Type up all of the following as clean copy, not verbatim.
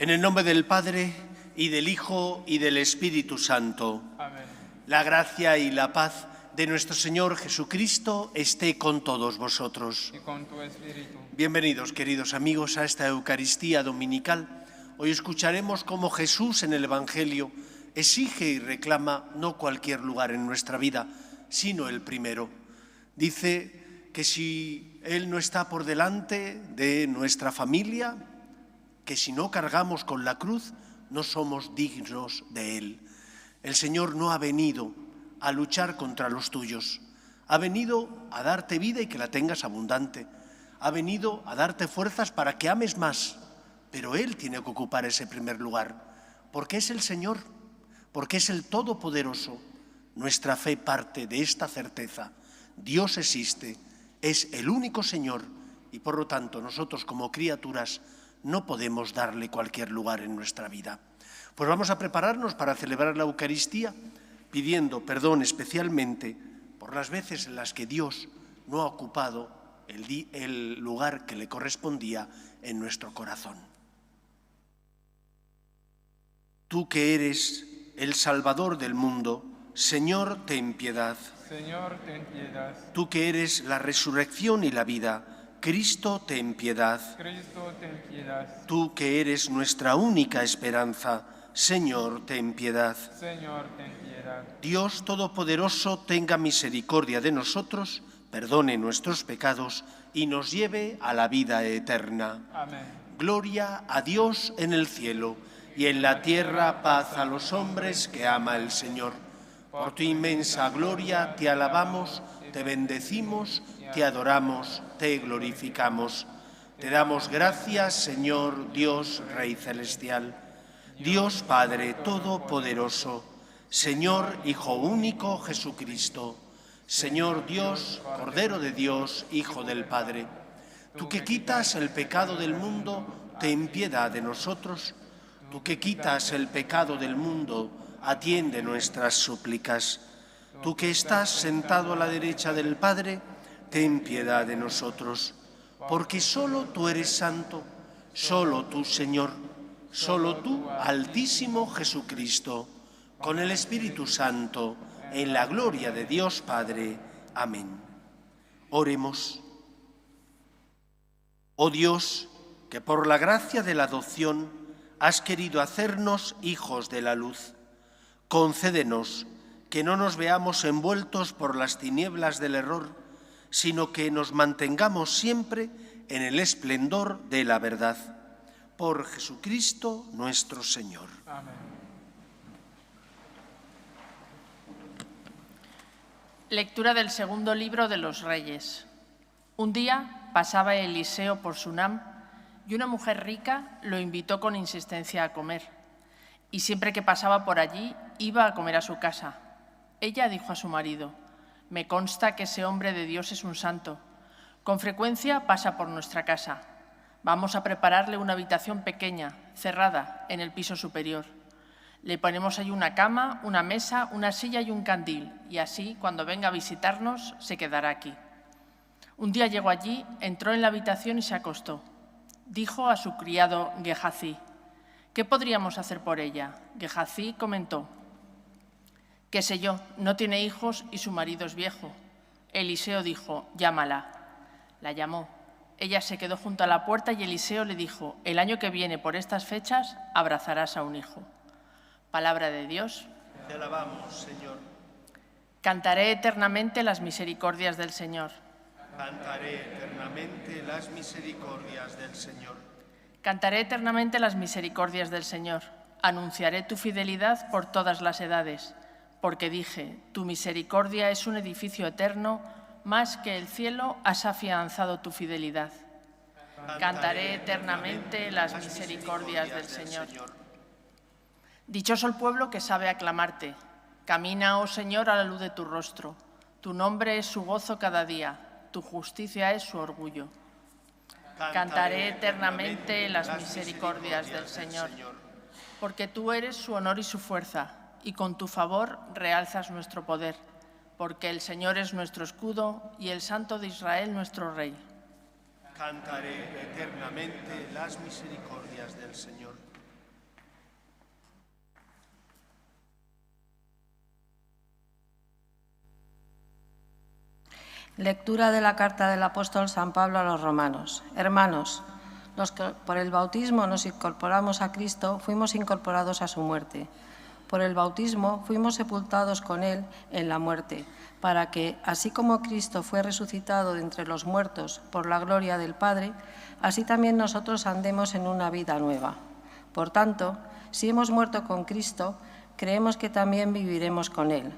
En el nombre del Padre, y del Hijo, y del Espíritu Santo. Amén. La gracia y la paz de nuestro Señor Jesucristo esté con todos vosotros. Y con tu espíritu. Bienvenidos, queridos amigos, a esta Eucaristía dominical. Hoy escucharemos cómo Jesús en el Evangelio exige y reclama no cualquier lugar en nuestra vida, sino el primero. Dice que si Él no está por delante de nuestra familia, que si no cargamos con la cruz, no somos dignos de Él. El Señor no ha venido a luchar contra los tuyos. Ha venido a darte vida y que la tengas abundante. Ha venido a darte fuerzas para que ames más. Pero Él tiene que ocupar ese primer lugar. Porque es el Señor, porque es el Todopoderoso. Nuestra fe parte de esta certeza. Dios existe, es el único Señor y por lo tanto nosotros como criaturas no podemos darle cualquier lugar en nuestra vida. Pues vamos a prepararnos para celebrar la Eucaristía pidiendo perdón especialmente por las veces en las que Dios no ha ocupado el lugar que le correspondía en nuestro corazón. Tú que eres el Salvador del mundo, Señor, ten piedad. Señor, ten piedad. Tú que eres la resurrección y la vida, Cristo, ten piedad. Cristo, ten piedad. Tú que eres nuestra única esperanza, Señor, ten piedad. Señor, ten piedad. Dios Todopoderoso, tenga misericordia de nosotros, perdone nuestros pecados y nos lleve a la vida eterna. Amén. Gloria a Dios en el cielo y en la tierra paz a los hombres que ama el Señor. Por tu inmensa gloria te alabamos, te bendecimos, te adoramos, te glorificamos. Te damos gracias, Señor Dios, Rey Celestial, Dios Padre Todopoderoso, Señor Hijo único Jesucristo, Señor Dios, Cordero de Dios, Hijo del Padre. Tú que quitas el pecado del mundo, ten piedad de nosotros. Tú que quitas el pecado del mundo, atiende nuestras súplicas. Tú que estás sentado a la derecha del Padre, ten piedad de nosotros, porque solo tú eres santo, solo tú, Señor, solo tú, Altísimo Jesucristo, con el Espíritu Santo, en la gloria de Dios Padre. Amén. Oremos. Oh Dios, que por la gracia de la adopción has querido hacernos hijos de la luz, concédenos que no nos veamos envueltos por las tinieblas del error, sino que nos mantengamos siempre en el esplendor de la verdad. Por Jesucristo nuestro Señor. Amén. Lectura del segundo libro de los Reyes. Un día pasaba Eliseo por Sunam y una mujer rica lo invitó con insistencia a comer. Y siempre que pasaba por allí, iba a comer a su casa. Ella dijo a su marido: «Me consta que ese hombre de Dios es un santo. Con frecuencia pasa por nuestra casa. Vamos a prepararle una habitación pequeña, cerrada, en el piso superior. Le ponemos ahí una cama, una mesa, una silla y un candil, y así, cuando venga a visitarnos, se quedará aquí». Un día llegó allí, entró en la habitación y se acostó. Dijo a su criado Gehazi: «¿Qué podríamos hacer por ella?». Gehazi comentó: «Qué sé yo, no tiene hijos y su marido es viejo». Eliseo dijo: «Llámala». La llamó. Ella se quedó junto a la puerta y Eliseo le dijo: «El año que viene, por estas fechas, abrazarás a un hijo». Palabra de Dios. Te alabamos, Señor. Cantaré eternamente las misericordias del Señor. Cantaré eternamente las misericordias del Señor. Cantaré eternamente las misericordias del Señor. Anunciaré tu fidelidad por todas las edades, porque dije: tu misericordia es un edificio eterno, más que el cielo has afianzado tu fidelidad. Cantaré eternamente las misericordias del Señor. Dichoso el pueblo que sabe aclamarte. Camina, oh Señor, a la luz de tu rostro. Tu nombre es su gozo cada día, tu justicia es su orgullo. Cantaré eternamente las misericordias del Señor, porque tú eres su honor y su fuerza, y con tu favor realzas nuestro poder, porque el Señor es nuestro escudo y el Santo de Israel nuestro Rey. Cantaré eternamente las misericordias del Señor. Lectura de la carta del apóstol San Pablo a los romanos. Hermanos, los que por el bautismo nos incorporamos a Cristo, fuimos incorporados a su muerte. Por el bautismo fuimos sepultados con Él en la muerte, para que, así como Cristo fue resucitado de entre los muertos por la gloria del Padre, así también nosotros andemos en una vida nueva. Por tanto, si hemos muerto con Cristo, creemos que también viviremos con Él.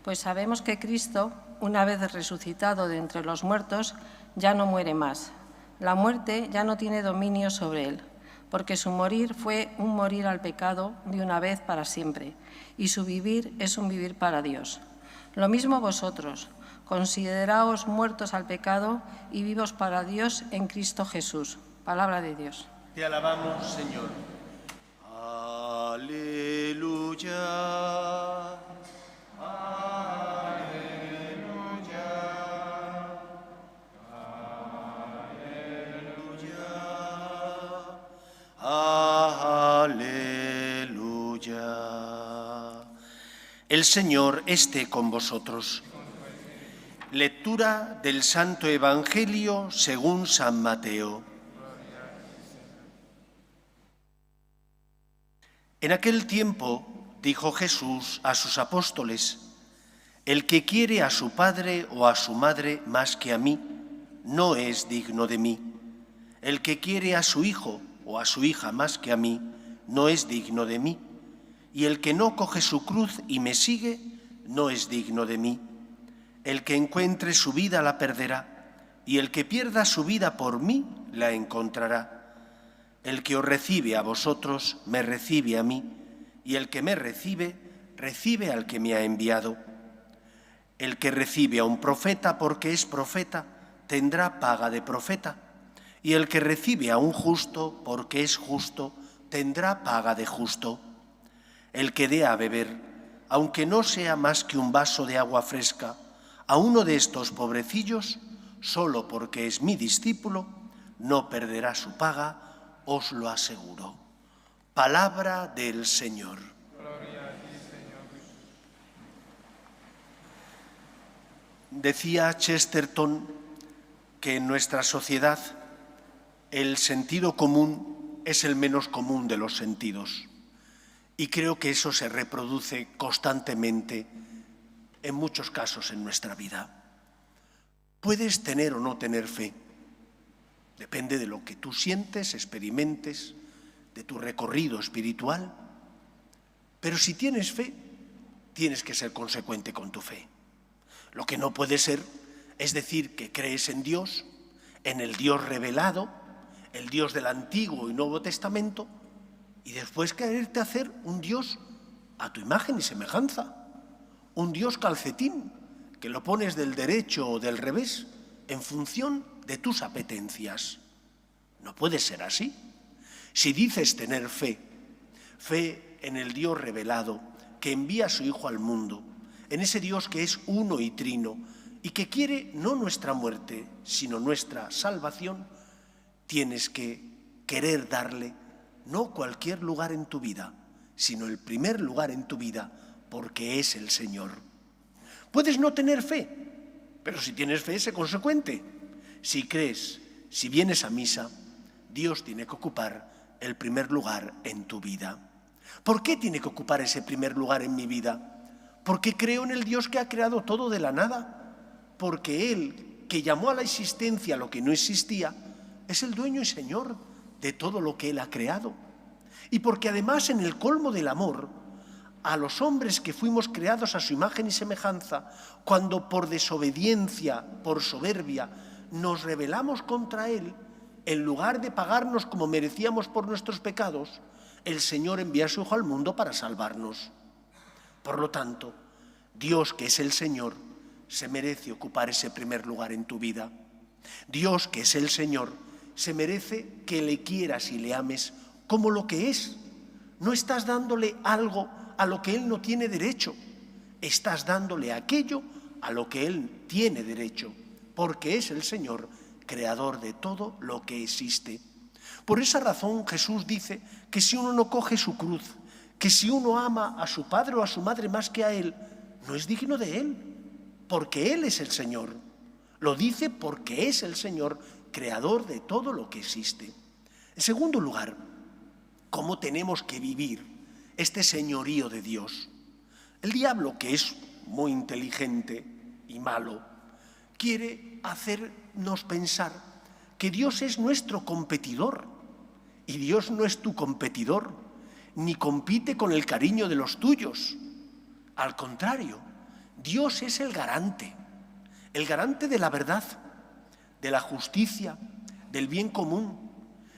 Pues sabemos que Cristo, una vez resucitado de entre los muertos, ya no muere más. La muerte ya no tiene dominio sobre Él, porque su morir fue un morir al pecado de una vez para siempre, y su vivir es un vivir para Dios. Lo mismo vosotros, consideraos muertos al pecado y vivos para Dios en Cristo Jesús. Palabra de Dios. Te alabamos, Señor. Aleluya. Aleluya. El Señor esté con vosotros. Lectura del Santo Evangelio según San Mateo. En aquel tiempo dijo Jesús a sus apóstoles: el que quiere a su padre o a su madre más que a mí, no es digno de mí. El que quiere a su hijo o a su hija más que a mí, no es digno de mí. Y el que no coge su cruz y me sigue, no es digno de mí. El que encuentre su vida la perderá, y el que pierda su vida por mí, la encontrará. El que os recibe a vosotros, me recibe a mí, y el que me recibe, recibe al que me ha enviado. El que recibe a un profeta porque es profeta, tendrá paga de profeta. Y el que recibe a un justo porque es justo, tendrá paga de justo. El que dé a beber, aunque no sea más que un vaso de agua fresca, a uno de estos pobrecillos, solo porque es mi discípulo, no perderá su paga, os lo aseguro. Palabra del Señor. Gloria a ti, Señor. Decía Chesterton que en nuestra sociedad el sentido común es el menos común de los sentidos. Y creo que eso se reproduce constantemente en muchos casos en nuestra vida. Puedes tener o no tener fe. Depende de lo que tú sientes, experimentes, de tu recorrido espiritual. Pero si tienes fe, tienes que ser consecuente con tu fe. Lo que no puede ser es decir que crees en Dios, en el Dios revelado, el Dios del Antiguo y Nuevo Testamento, y después quererte hacer un Dios a tu imagen y semejanza, un Dios calcetín, que lo pones del derecho o del revés en función de tus apetencias. No puede ser así. Si dices tener fe, fe en el Dios revelado, que envía a su Hijo al mundo, en ese Dios que es uno y trino, y que quiere no nuestra muerte, sino nuestra salvación, tienes que querer darle no cualquier lugar en tu vida, sino el primer lugar en tu vida, porque es el Señor. Puedes no tener fe, pero si tienes fe, sé consecuente. Si crees, si vienes a misa, Dios tiene que ocupar el primer lugar en tu vida. ¿Por qué tiene que ocupar ese primer lugar en mi vida? Porque creo en el Dios que ha creado todo de la nada. Porque Él, que llamó a la existencia lo que no existía, es el dueño y señor de todo lo que Él ha creado. Y porque además en el colmo del amor, a los hombres que fuimos creados a su imagen y semejanza, cuando por desobediencia, por soberbia, nos rebelamos contra Él, en lugar de pagarnos como merecíamos por nuestros pecados, el Señor envía a su Hijo al mundo para salvarnos. Por lo tanto, Dios, que es el Señor, se merece ocupar ese primer lugar en tu vida. Dios, que es el Señor, se merece que le quieras y le ames como lo que es. No estás dándole algo a lo que Él no tiene derecho. Estás dándole aquello a lo que Él tiene derecho, porque es el Señor, creador de todo lo que existe. Por esa razón Jesús dice que si uno no coge su cruz, que si uno ama a su padre o a su madre más que a Él, no es digno de Él, porque Él es el Señor. Lo dice porque es el Señor, creador de todo lo que existe. En segundo lugar, ¿cómo tenemos que vivir este señorío de Dios? El diablo, que es muy inteligente y malo, quiere hacernos pensar que Dios es nuestro competidor. Y Dios no es tu competidor, ni compite con el cariño de los tuyos. Al contrario, Dios es el garante de la verdad, de la justicia, del bien común.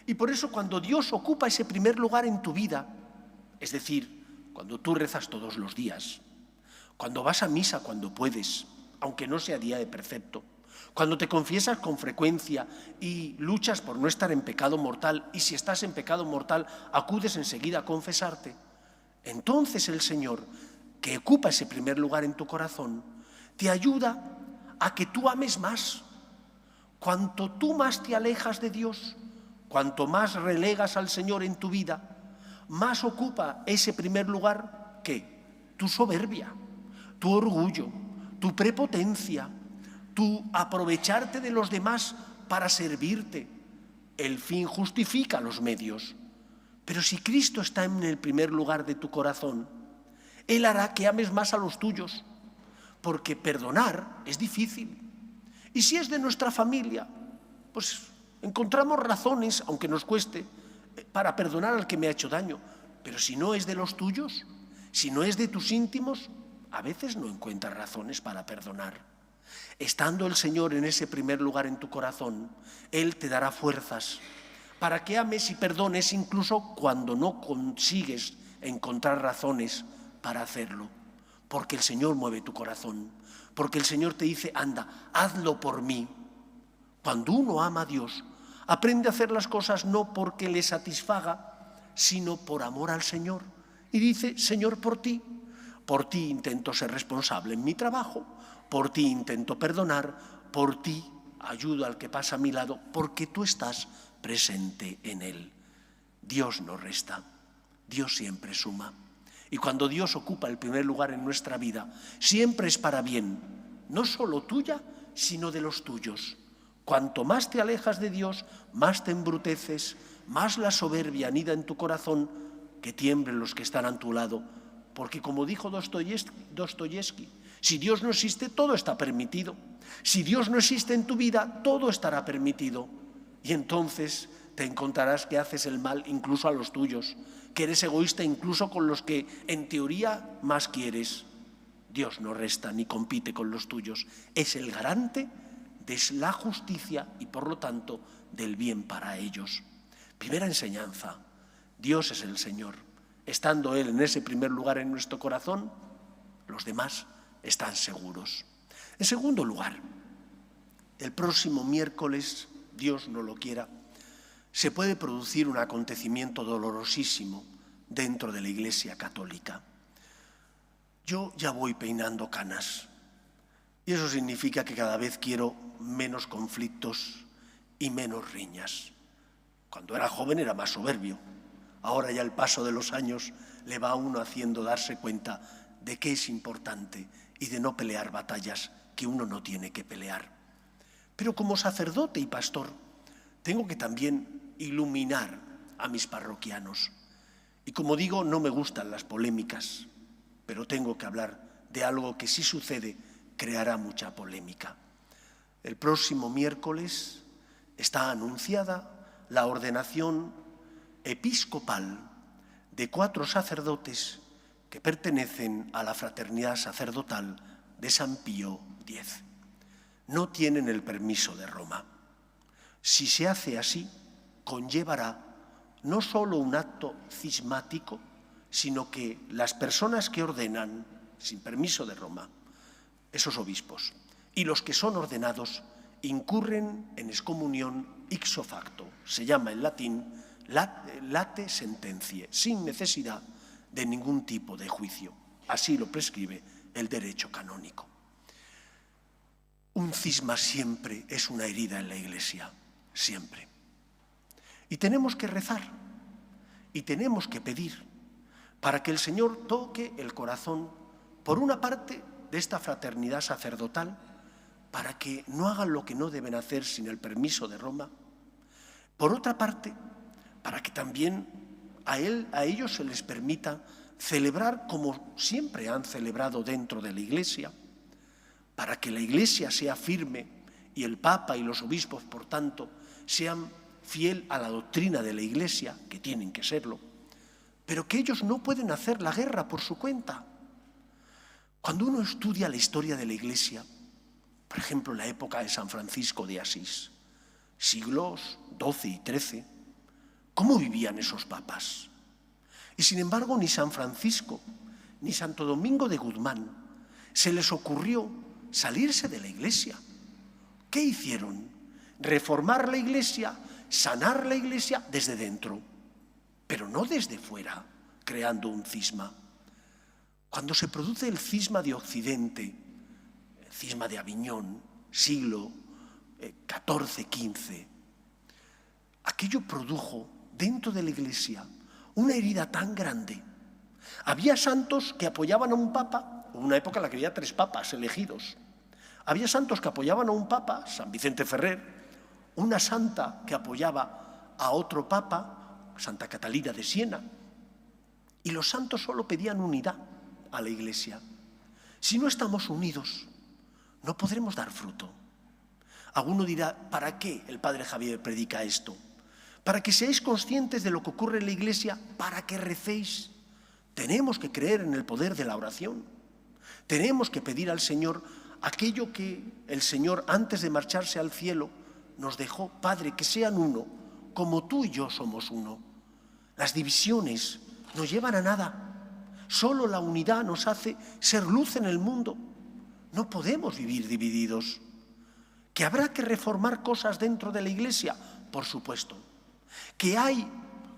Y por eso cuando Dios ocupa ese primer lugar en tu vida, es decir, cuando tú rezas todos los días, cuando vas a misa cuando puedes, aunque no sea día de precepto, cuando te confiesas con frecuencia y luchas por no estar en pecado mortal, y si estás en pecado mortal acudes enseguida a confesarte, entonces el Señor, que ocupa ese primer lugar en tu corazón, te ayuda a que tú ames más. Cuanto tú más te alejas de Dios, cuanto más relegas al Señor en tu vida, más ocupa ese primer lugar, ¿qué? Tu soberbia, tu orgullo, tu prepotencia, tu aprovecharte de los demás para servirte. El fin justifica los medios. Pero si Cristo está en el primer lugar de tu corazón, Él hará que ames más a los tuyos, porque perdonar es difícil. Y si es de nuestra familia, pues encontramos razones, aunque nos cueste, para perdonar al que me ha hecho daño. Pero si no es de los tuyos, si no es de tus íntimos, a veces no encuentras razones para perdonar. Estando el Señor en ese primer lugar en tu corazón, Él te dará fuerzas para que ames y perdones incluso cuando no consigues encontrar razones para hacerlo. Porque el Señor mueve tu corazón, porque el Señor te dice, anda, hazlo por mí. Cuando uno ama a Dios, aprende a hacer las cosas no porque le satisfaga, sino por amor al Señor. Y dice, Señor, por ti intento ser responsable en mi trabajo, por ti intento perdonar, por ti ayudo al que pasa a mi lado, porque tú estás presente en él. Dios no resta, Dios siempre suma. Y cuando Dios ocupa el primer lugar en nuestra vida, siempre es para bien, no solo tuya, sino de los tuyos. Cuanto más te alejas de Dios, más te embruteces, más la soberbia anida en tu corazón, que tiemblen los que están a tu lado. Porque como dijo Dostoyevski, si Dios no existe, todo está permitido. Si Dios no existe en tu vida, todo estará permitido. Y entonces te encontrarás que haces el mal incluso a los tuyos, que eres egoísta incluso con los que en teoría más quieres. Dios no resta ni compite con los tuyos. Es el garante de la justicia y por lo tanto del bien para ellos. Primera enseñanza, Dios es el Señor. Estando Él en ese primer lugar en nuestro corazón, los demás están seguros. En segundo lugar, el próximo miércoles, Dios no lo quiera, se puede producir un acontecimiento dolorosísimo dentro de la Iglesia Católica. Yo ya voy peinando canas y eso significa que cada vez quiero menos conflictos y menos riñas. Cuando era joven era más soberbio. Ahora ya el paso de los años le va a uno haciendo darse cuenta de que es importante y de no pelear batallas que uno no tiene que pelear. Pero como sacerdote y pastor, tengo que también iluminar a mis parroquianos. Y como digo, no me gustan las polémicas, pero tengo que hablar de algo que si sucede creará mucha polémica. El próximo miércoles está anunciada la ordenación episcopal de 4 sacerdotes que pertenecen a la fraternidad sacerdotal de San Pío X. No tienen el permiso de Roma. Si se hace así, conllevará no solo un acto cismático, sino que las personas que ordenan, sin permiso de Roma, esos obispos, y los que son ordenados, incurren en excomunión ipso facto. Se llama en latín late sententiae, sin necesidad de ningún tipo de juicio. Así lo prescribe el derecho canónico. Un cisma siempre es una herida en la Iglesia, siempre. Y tenemos que rezar y tenemos que pedir para que el Señor toque el corazón, por una parte, de esta fraternidad sacerdotal, para que no hagan lo que no deben hacer sin el permiso de Roma. Por otra parte, para que también a ellos se les permita celebrar como siempre han celebrado dentro de la Iglesia, para que la Iglesia sea firme y el Papa y los obispos, por tanto, sean fiel a la doctrina de la Iglesia, que tienen que serlo, pero que ellos no pueden hacer la guerra por su cuenta. Cuando uno estudia la historia de la Iglesia, por ejemplo, la época de San Francisco de Asís, siglos XII y XIII, ¿cómo vivían esos papas? Y sin embargo, ni San Francisco, ni Santo Domingo de Guzmán se les ocurrió salirse de la Iglesia. ¿Qué hicieron? Reformar la Iglesia, sanar la Iglesia desde dentro, pero no desde fuera, creando un cisma. Cuando se produce el cisma de Occidente, el cisma de Aviñón, siglo XIV-XV, aquello produjo dentro de la Iglesia una herida tan grande. Había santos que apoyaban a un papa, en una época en la que había 3 papas elegidos. Había santos que apoyaban a un papa, San Vicente Ferrer, una santa que apoyaba a otro papa, Santa Catalina de Siena, y los santos solo pedían unidad a la Iglesia. Si no estamos unidos, no podremos dar fruto. Alguno dirá, ¿para qué el padre Javier predica esto? Para que seáis conscientes de lo que ocurre en la Iglesia, para que recéis. Tenemos que creer en el poder de la oración. Tenemos que pedir al Señor aquello que el Señor, antes de marcharse al cielo, nos dejó: Padre, que sean uno, como tú y yo somos uno. Las divisiones no llevan a nada. Solo la unidad nos hace ser luz en el mundo. No podemos vivir divididos. ¿Que habrá que reformar cosas dentro de la Iglesia? Por supuesto. ¿Que hay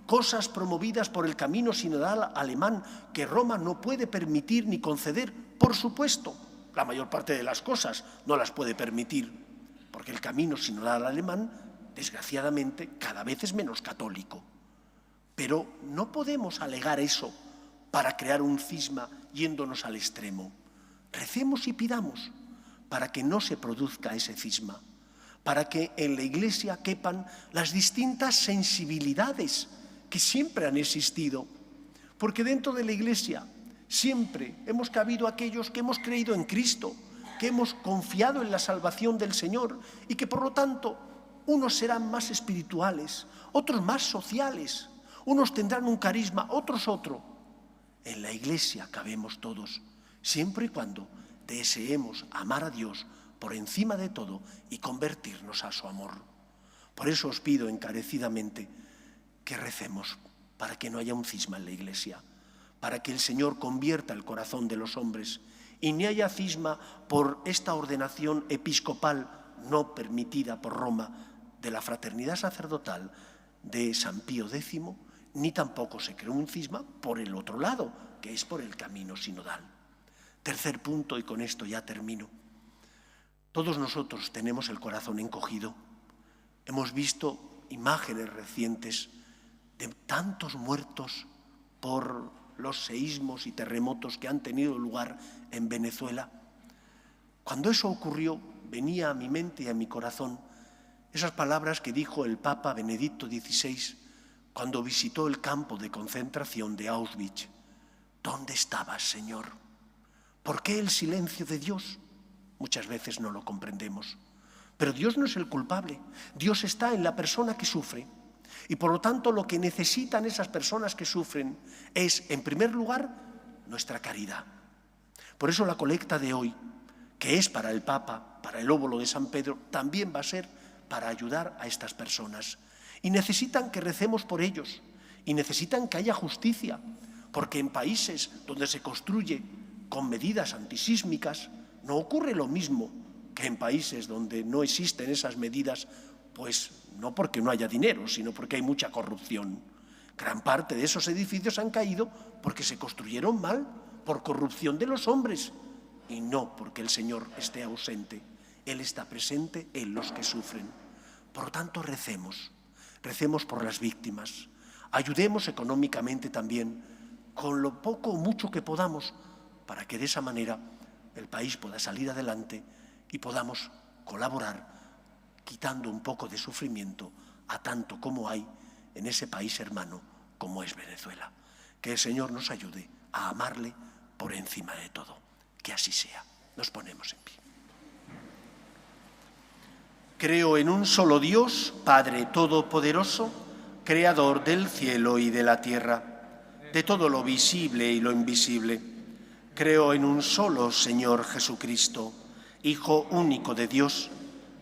cosas promovidas por el camino sinodal alemán que Roma no puede permitir ni conceder? Por supuesto. La mayor parte de las cosas no las puede permitir, porque el camino sinodal alemán, desgraciadamente, cada vez es menos católico. Pero no podemos alegar eso para crear un cisma yéndonos al extremo. Recemos y pidamos para que no se produzca ese cisma, para que en la Iglesia quepan las distintas sensibilidades que siempre han existido, porque dentro de la Iglesia siempre hemos cabido aquellos que hemos creído en Cristo, que hemos confiado en la salvación del Señor y que por lo tanto unos serán más espirituales, otros más sociales, unos tendrán un carisma, otros otro. En la Iglesia cabemos todos, siempre y cuando deseemos amar a Dios por encima de todo y convertirnos a su amor. Por eso os pido encarecidamente que recemos para que no haya un cisma en la Iglesia, para que el Señor convierta el corazón de los hombres y ni haya cisma por esta ordenación episcopal no permitida por Roma de la fraternidad sacerdotal de San Pío X, ni tampoco se creó un cisma por el otro lado, que es por el camino sinodal. Tercer punto, y con esto ya termino. Todos nosotros tenemos el corazón encogido. Hemos visto imágenes recientes de tantos muertos por los seísmos y terremotos que han tenido lugar en Venezuela. Cuando eso ocurrió, venía a mi mente y a mi corazón esas palabras que dijo el Papa Benedicto XVI cuando visitó el campo de concentración de Auschwitz. ¿Dónde estabas, Señor? ¿Por qué el silencio de Dios? Muchas veces no lo comprendemos. Pero Dios no es el culpable. Dios está en la persona que sufre. Y por lo tanto lo que necesitan esas personas que sufren es, en primer lugar, nuestra caridad. Por eso la colecta de hoy, que es para el Papa, para el óbolo de San Pedro, también va a ser para ayudar a estas personas. Y necesitan que recemos por ellos, y necesitan que haya justicia, porque en países donde se construye con medidas antisísmicas no ocurre lo mismo que en países donde no existen esas medidas, pues no porque no haya dinero, sino porque hay mucha corrupción. Gran parte de esos edificios han caído porque se construyeron mal, por corrupción de los hombres, y no porque el Señor esté ausente. Él está presente en los que sufren. Por lo tanto, recemos por las víctimas. Ayudemos económicamente también, con lo poco o mucho que podamos, para que de esa manera el país pueda salir adelante y podamos colaborar quitando un poco de sufrimiento a tanto como hay en ese país hermano como es Venezuela. Que el Señor nos ayude a amarle por encima de todo. Que así sea. Nos ponemos en pie. Creo en un solo Dios, Padre Todopoderoso, Creador del cielo y de la tierra, de todo lo visible y lo invisible. Creo en un solo Señor Jesucristo, Hijo único de Dios,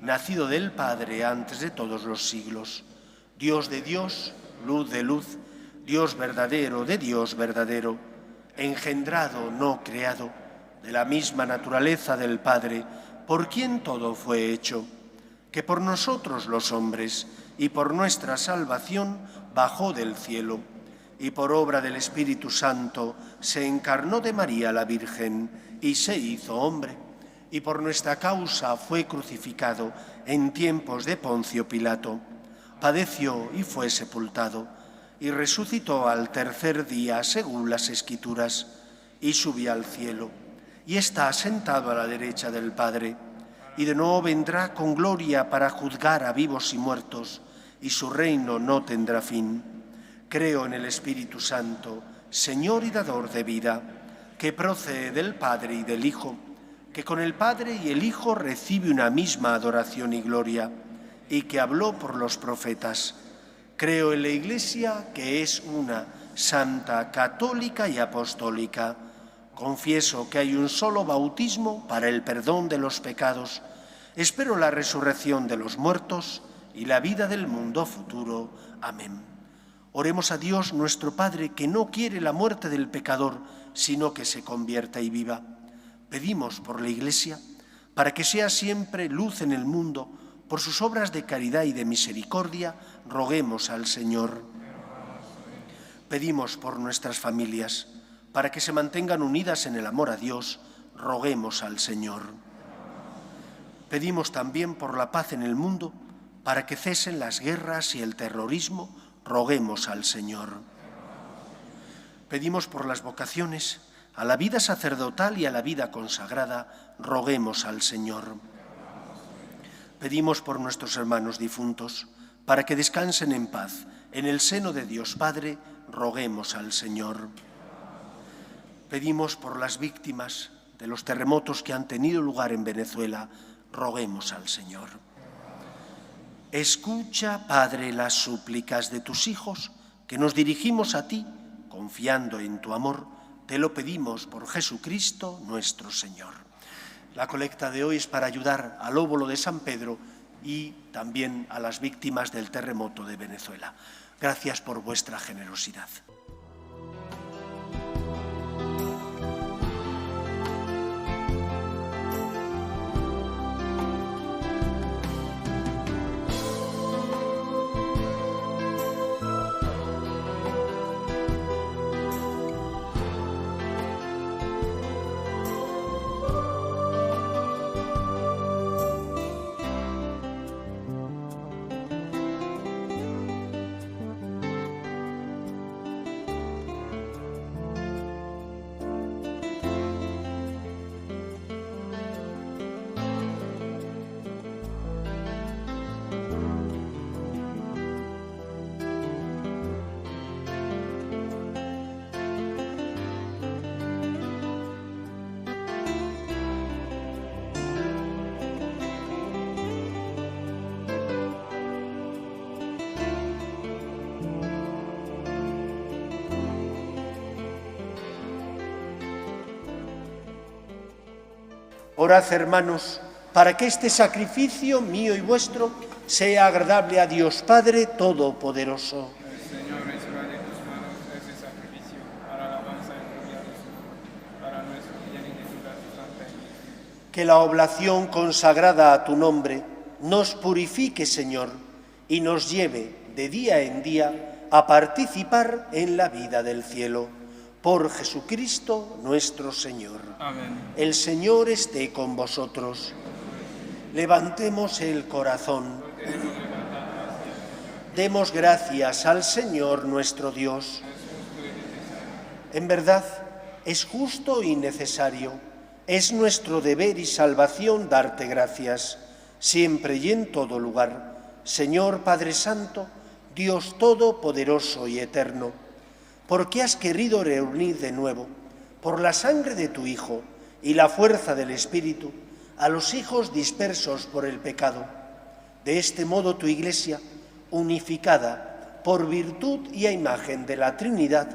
nacido del Padre antes de todos los siglos, Dios de Dios, luz de luz, Dios verdadero de Dios verdadero, engendrado, no creado, de la misma naturaleza del Padre, por quien todo fue hecho, que por nosotros los hombres y por nuestra salvación bajó del cielo, y por obra del Espíritu Santo se encarnó de María la Virgen y se hizo hombre, y por nuestra causa fue crucificado en tiempos de Poncio Pilato, padeció y fue sepultado, y resucitó al tercer día según las Escrituras, y subió al cielo, y está sentado a la derecha del Padre, y de nuevo vendrá con gloria para juzgar a vivos y muertos, y su reino no tendrá fin. Creo en el Espíritu Santo, Señor y dador de vida, que procede del Padre y del Hijo, que con el Padre y el Hijo recibe una misma adoración y gloria, y que habló por los profetas. Creo en la Iglesia, que es una, santa, católica y apostólica. Confieso que hay un solo bautismo para el perdón de los pecados. Espero la resurrección de los muertos y la vida del mundo futuro. Amén. Oremos a Dios nuestro Padre, que no quiere la muerte del pecador, sino que se convierta y viva. Pedimos por la Iglesia, para que sea siempre luz en el mundo, por sus obras de caridad y de misericordia, roguemos al Señor. Pedimos por nuestras familias, para que se mantengan unidas en el amor a Dios, roguemos al Señor. Pedimos también por la paz en el mundo, para que cesen las guerras y el terrorismo, roguemos al Señor. Pedimos por las vocaciones, a la vida sacerdotal y a la vida consagrada, roguemos al Señor. Pedimos por nuestros hermanos difuntos, para que descansen en paz. En el seno de Dios Padre, roguemos al Señor. Pedimos por las víctimas de los terremotos que han tenido lugar en Venezuela, roguemos al Señor. Escucha, Padre, las súplicas de tus hijos, que nos dirigimos a ti, confiando en tu amor. Te lo pedimos por Jesucristo nuestro Señor. La colecta de hoy es para ayudar al óbolo de San Pedro y también a las víctimas del terremoto de Venezuela. Gracias por vuestra generosidad. Orad, hermanos, para que este sacrificio mío y vuestro sea agradable a Dios Padre Todopoderoso. El Señor reciba de tus manos este sacrificio para alabanza y gloria de su nombre, para nuestro bien y de toda tu santa Iglesia. Que la oblación consagrada a tu nombre nos purifique, Señor, y nos lleve de día en día a participar en la vida del cielo. Por Jesucristo nuestro Señor. Amén. El Señor esté con vosotros. Levantemos el corazón. Demos gracias al Señor nuestro Dios. En verdad, es justo y necesario. Es nuestro deber y salvación darte gracias, siempre y en todo lugar, Señor Padre Santo, Dios Todopoderoso y Eterno, porque has querido reunir de nuevo, por la sangre de tu Hijo y la fuerza del Espíritu, a los hijos dispersos por el pecado. De este modo tu Iglesia, unificada por virtud y a imagen de la Trinidad,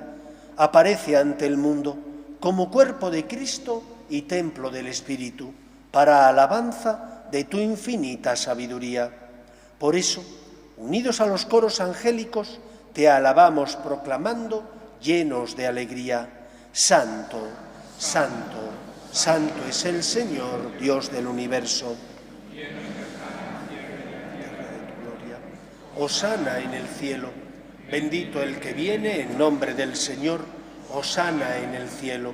aparece ante el mundo como cuerpo de Cristo y templo del Espíritu, para alabanza de tu infinita sabiduría. Por eso, unidos a los coros angélicos, te alabamos proclamando, llenos de alegría: Santo, Santo, Santo es el Señor, Dios del universo. Hosana en el cielo, bendito el que viene en nombre del Señor, hosana en el cielo.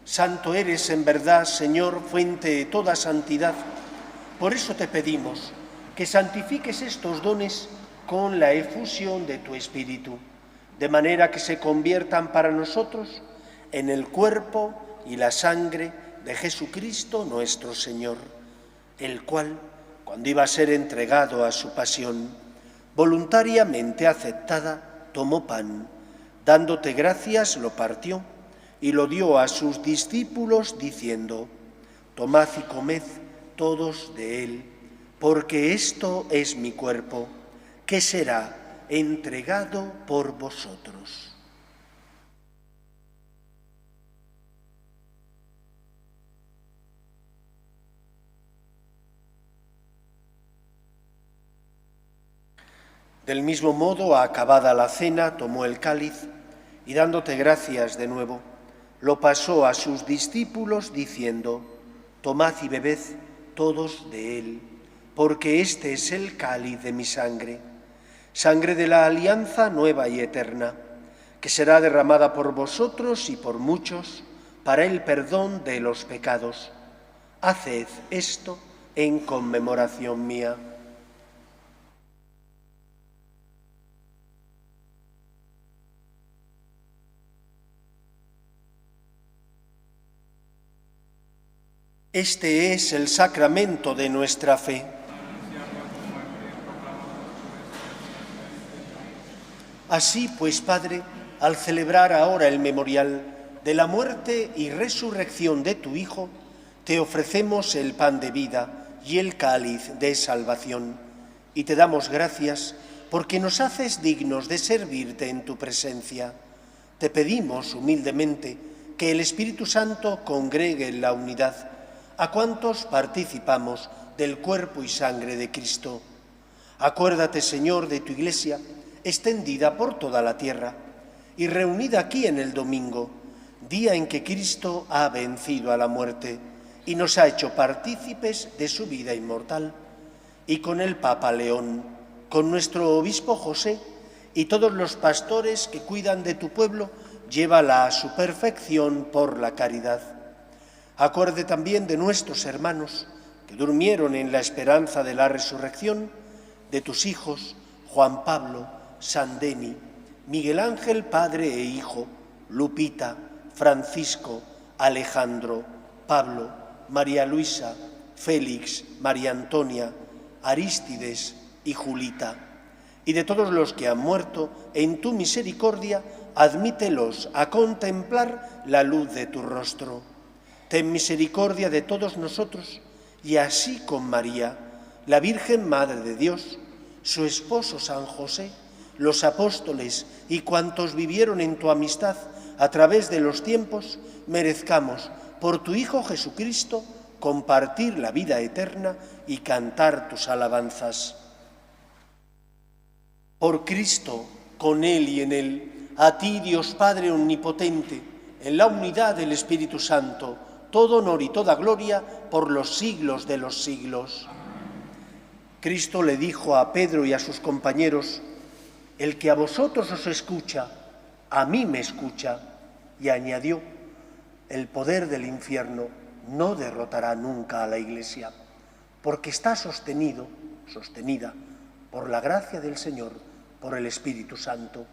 Santo eres en verdad, Señor, fuente de toda santidad. Por eso te pedimos que santifiques estos dones con la efusión de tu Espíritu, de manera que se conviertan para nosotros en el cuerpo y la sangre de Jesucristo nuestro Señor, el cual, cuando iba a ser entregado a su pasión, voluntariamente aceptada, tomó pan, dándote gracias, lo partió y lo dio a sus discípulos, diciendo: tomad y comed todos de él, porque esto es mi cuerpo, que será entregado por vosotros. Del mismo modo, acabada la cena, tomó el cáliz y, dándote gracias de nuevo, lo pasó a sus discípulos, diciendo: tomad y bebed todos de él, porque este es el cáliz de mi sangre, sangre de la alianza nueva y eterna, que será derramada por vosotros y por muchos para el perdón de los pecados. Haced esto en conmemoración mía. Este es el sacramento de nuestra fe. Así pues, Padre, al celebrar ahora el memorial de la muerte y resurrección de tu Hijo, te ofrecemos el pan de vida y el cáliz de salvación, y te damos gracias porque nos haces dignos de servirte en tu presencia. Te pedimos humildemente que el Espíritu Santo congregue en la unidad a cuantos participamos del cuerpo y sangre de Cristo. Acuérdate, Señor, de tu Iglesia, extendida por toda la tierra y reunida aquí en el domingo, día en que Cristo ha vencido a la muerte y nos ha hecho partícipes de su vida inmortal. Y con el Papa León, con nuestro obispo José y todos los pastores que cuidan de tu pueblo, llévala a su perfección por la caridad. Acuerde también de nuestros hermanos que durmieron en la esperanza de la resurrección, de tus hijos Juan Pablo, Sandeni, Miguel Ángel, padre e hijo, Lupita, Francisco, Alejandro, Pablo, María Luisa, Félix, María Antonia, Arístides y Julita, y de todos los que han muerto, en tu misericordia, admítelos a contemplar la luz de tu rostro. Ten misericordia de todos nosotros, y así con María, la Virgen Madre de Dios, su esposo San José, los apóstoles y cuantos vivieron en tu amistad a través de los tiempos, merezcamos, por tu Hijo Jesucristo, compartir la vida eterna y cantar tus alabanzas. Por Cristo, con Él y en Él, a ti, Dios Padre Omnipotente, en la unidad del Espíritu Santo, todo honor y toda gloria por los siglos de los siglos. Cristo le dijo a Pedro y a sus compañeros: el que a vosotros os escucha, a mí me escucha. Y añadió: el poder del infierno no derrotará nunca a la Iglesia, porque está sostenida por la gracia del Señor, por el Espíritu Santo.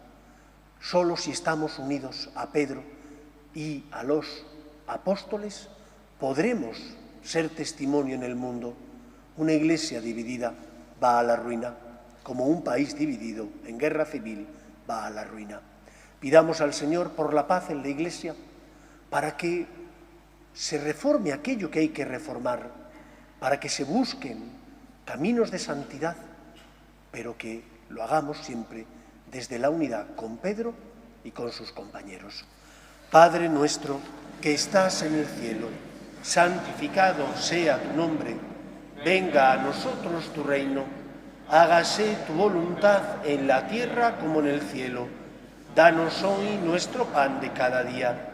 Solo si estamos unidos a Pedro y a los apóstoles podremos ser testimonio en el mundo, Una iglesia dividida va a la ruina, como un país dividido en guerra civil va a la ruina. Pidamos al Señor por la paz en la iglesia, para que se reforme aquello que hay que reformar, para que se busquen caminos de santidad, pero que lo hagamos siempre desde la unidad con Pedro y con sus compañeros. Padre nuestro que estás en el cielo, santificado sea tu nombre, venga a nosotros tu reino, hágase tu voluntad en la tierra como en el cielo. Danos hoy nuestro pan de cada día.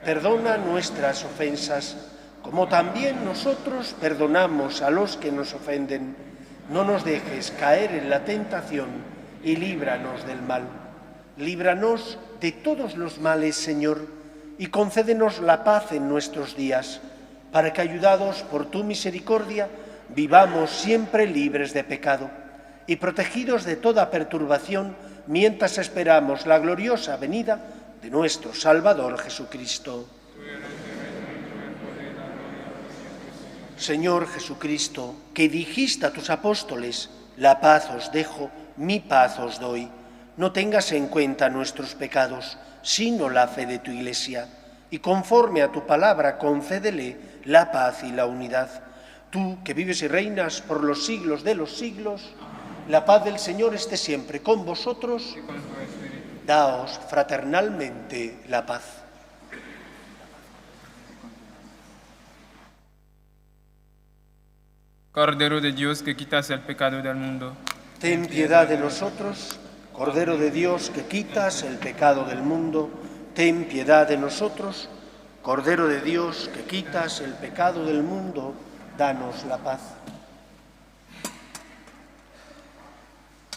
Perdona nuestras ofensas, como también nosotros perdonamos a los que nos ofenden. No nos dejes caer en la tentación y líbranos del mal. Líbranos de todos los males, Señor, y concédenos la paz en nuestros días, para que, ayudados por tu misericordia, vivamos siempre libres de pecado y protegidos de toda perturbación, mientras esperamos la gloriosa venida de nuestro Salvador Jesucristo. Señor Jesucristo, que dijiste a tus apóstoles, la paz os dejo, mi paz os doy, no tengas en cuenta nuestros pecados, sino la fe de tu Iglesia, y conforme a tu palabra concédele la paz y la unidad. Tú, que vives y reinas por los siglos de los siglos, la paz del Señor esté siempre con vosotros. Daos fraternalmente la paz. Cordero de Dios, que quitas el pecado del mundo, Ten piedad de nosotros. Cordero de Dios, que quitas el pecado del mundo, ten piedad de nosotros. Cordero de Dios, que quitas el pecado del mundo, danos la paz.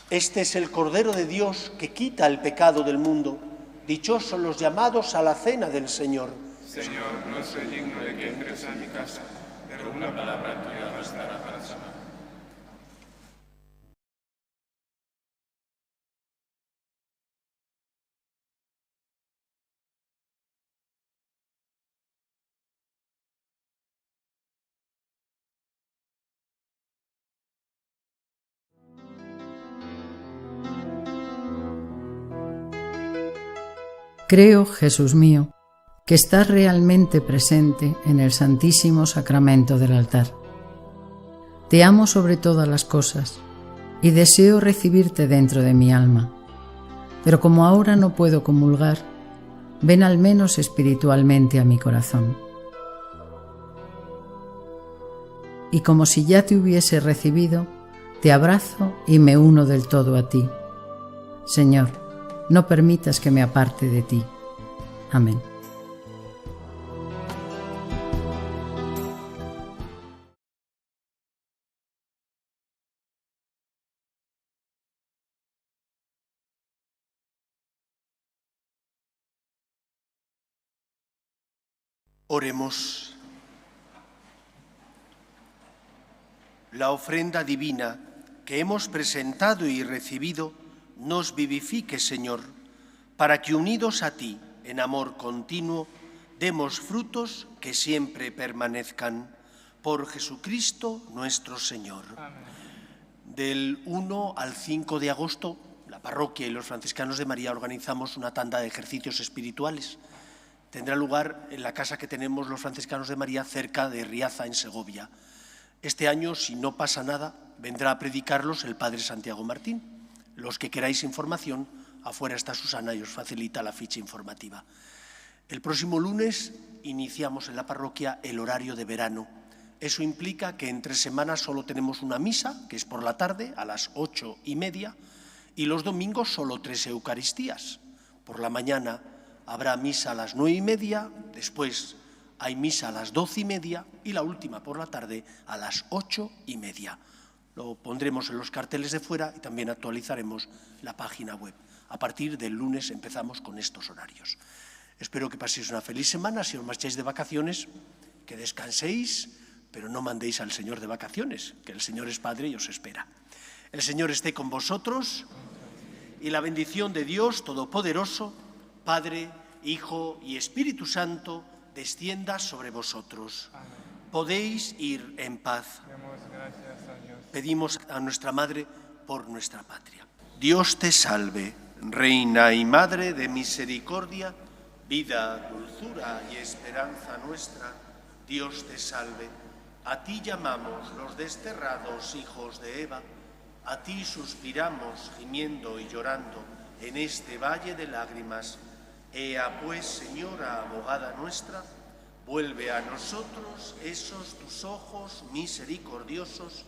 Este es el Cordero de Dios que quita el pecado del mundo. Dichosos los llamados a la cena del Señor. Señor, no soy digno de que entres a mi casa, pero una palabra tuya bastará para sanar. Creo, Jesús mío, que estás realmente presente en el Santísimo Sacramento del altar. Te amo sobre todas las cosas y deseo recibirte dentro de mi alma, pero como ahora no puedo comulgar, ven al menos espiritualmente a mi corazón. Y como si ya te hubiese recibido, te abrazo y me uno del todo a ti. Señor, no permitas que me aparte de ti. Amén. Oremos. La ofrenda divina que hemos presentado y recibido nos vivifique, Señor, para que unidos a ti en amor continuo demos frutos que siempre permanezcan. Por Jesucristo nuestro Señor. Amén. Del 1 al 5 de agosto, la parroquia y los franciscanos de María organizamos una tanda de ejercicios espirituales. Tendrá lugar en la casa que tenemos los franciscanos de María cerca de Riaza, en Segovia. Este año, si no pasa nada, vendrá a predicarlos el padre Santiago Martín. Los que queráis información, afuera está Susana y os facilita la ficha informativa. El próximo lunes iniciamos en la parroquia el horario de verano. Eso implica que entre semanas solo tenemos una misa, que es por la tarde, a las 8:30, y los domingos solo 3 Eucaristías. Por la mañana habrá misa a las 9:30, después hay misa a las 12:30 y la última por la tarde a las 8:30. Lo pondremos en los carteles de fuera y también actualizaremos la página web. A partir del lunes empezamos con estos horarios. Espero que paséis una feliz semana. Si os marcháis de vacaciones, que descanséis, pero no mandéis al Señor de vacaciones, que el Señor es Padre y os espera. El Señor esté con vosotros y la bendición de Dios Todopoderoso, Padre, Hijo y Espíritu Santo, descienda sobre vosotros. Podéis ir en paz. Demos gracias a Dios. Pedimos a nuestra Madre por nuestra patria. Dios te salve, Reina y Madre de misericordia, vida, dulzura y esperanza nuestra. Dios te salve. A ti llamamos los desterrados hijos de Eva, a ti suspiramos gimiendo y llorando en este valle de lágrimas. Ea pues, Señora, abogada nuestra, vuelve a nosotros esos tus ojos misericordiosos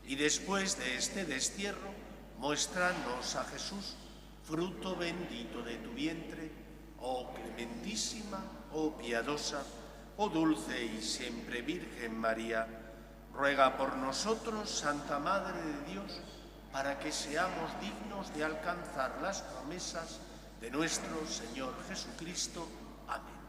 y después de este destierro, muéstranos a Jesús, fruto bendito de tu vientre, oh clementísima, oh piadosa, oh dulce y siempre Virgen María. Ruega por nosotros, Santa Madre de Dios, para que seamos dignos de alcanzar las promesas de nuestro Señor Jesucristo. Amén.